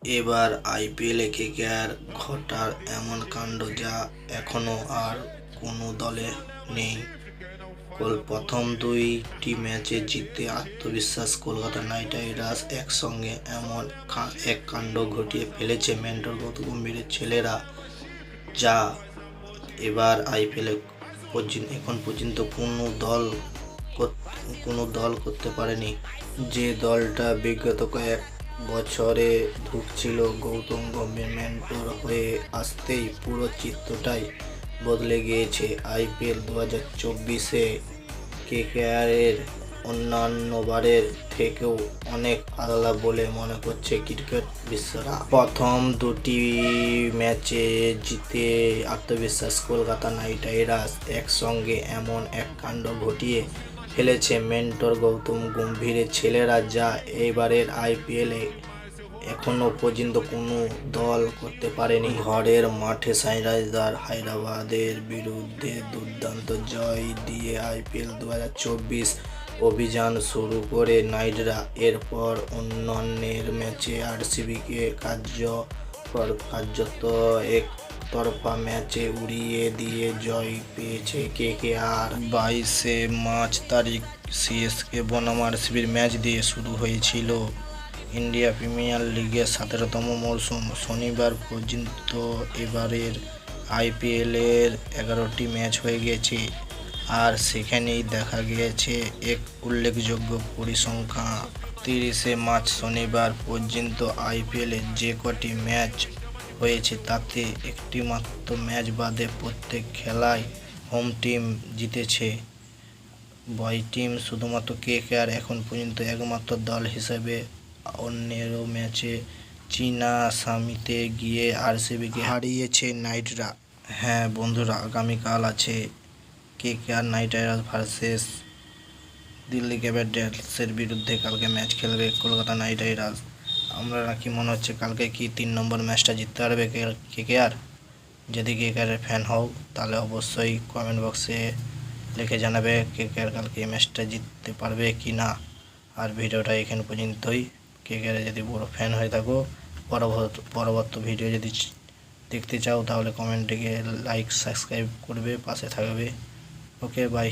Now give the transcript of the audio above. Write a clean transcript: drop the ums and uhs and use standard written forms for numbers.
এবার আইপিএলে কেকেআর ঘটার এমন কাণ্ড যা এখনো আর কোনো দলে নেই। প্রথম দুইটি ম্যাচে জিতে আত্মবিশ্বাস কলকাতা নাইট রাইডার্স একসঙ্গে এমন এক কাণ্ড ঘটিয়ে ফেলেছে মেন্টর গৌতম গম্ভীরের ছেলেরা, যা এবার আইপিএলে এখন পর্যন্ত কোনো দল করতে পারেনি। যে দলটা বিগত কয়েক বছরে ধুঁকছিল, গৌতম গম্ভীর মেন্টর হয়ে আসতেই পুরো চিত্রটাই বদলে গিয়েছে। আইপিএল 2024-এ কেকেআরের অন্যান্য বারের থেকেও অনেক আলাদা বলে মনে করছে ক্রিকেট বিশ্বরা। প্রথম দুটি ম্যাচে জিতে আত্মবিশ্বাস কলকাতা নাইট রাইডার্স একসঙ্গে এমন এক কাণ্ড ঘটিয়ে ফেলেছে মেন্টর গৌতম গম্ভীরের ছেলেরা, যা এবারের আইপিএলে এখনো পর্যন্ত কোনো দল করতে পারেনি। ঘরের মাঠে সানরাইজার্স হায়দ্রাবাদের বিরুদ্ধে দুর্দান্ত জয় দিয়ে আইপিএল 2024 অভিযান শুরু করে নাইটরা। এরপর অন্যান্যের ম্যাচে আরসিবিকে কার্যত একতরফা ম্যাচে উড়িয়ে দিয়ে জয় পেয়েছে কেকেআর। 22শে মার্চ তারিখ সিএসকে বনাম আরসিবির ম্যাচ দিয়ে শুরু হয়েছিল ইন্ডিয়া প্রিমিয়ার লিগের 17তম মরশুম। শনিবার পর্যন্ত এবারের আইপিএলের 11টি ম্যাচ হয়ে গেছে, আর সেখানেই দেখা গিয়েছে এক উল্লেখযোগ্য পরিসংখ্যান। 30শে মার্চ শনিবার পর্যন্ত আইপিএলে যে কটি ম্যাচ হয়েছে তাতে একটি মাত্র ম্যাচ বাদে প্রত্যেক খেলায় হোম টিম জিতেছে। বয় টিম শুধুমাত্র কেকেআর এখন পর্যন্ত একমাত্র দল হিসেবে অন্যের ম্যাচে চিন্নাস্বামীতে গিয়ে আরসিবিকে হারিয়েছে নাইটরা। হ্যাঁ বন্ধুরা, আগামীকাল আছে KKR Knight Riders versus Delhi ক্যাপিটালসের বিরুদ্ধে। কালকে ম্যাচ খেলবে কলকাতা নাইট রাইডার্স। আমরা কি মনে হচ্ছে কালকে কি 3 নম্বর ম্যাচটা জিততে পারবে কেকেআর? যদি কেকেআরের ফ্যান হও তাহলে অবশ্যই কমেন্ট বক্সে লিখে জানাবে কেকেআর কালকে এই ম্যাচটা জিততে পারবে কি না। আর ভিডিওটা এখানে পর্যন্তই। কেকেআরের যদি বড় ফ্যান হয়ে থাকো, পরবর্তী ভিডিও যদি দেখতে চাও তাহলে কমেন্টে লাইক সাবস্ক্রাইব করবে, পাশে থাকবে। ওকে, বাই।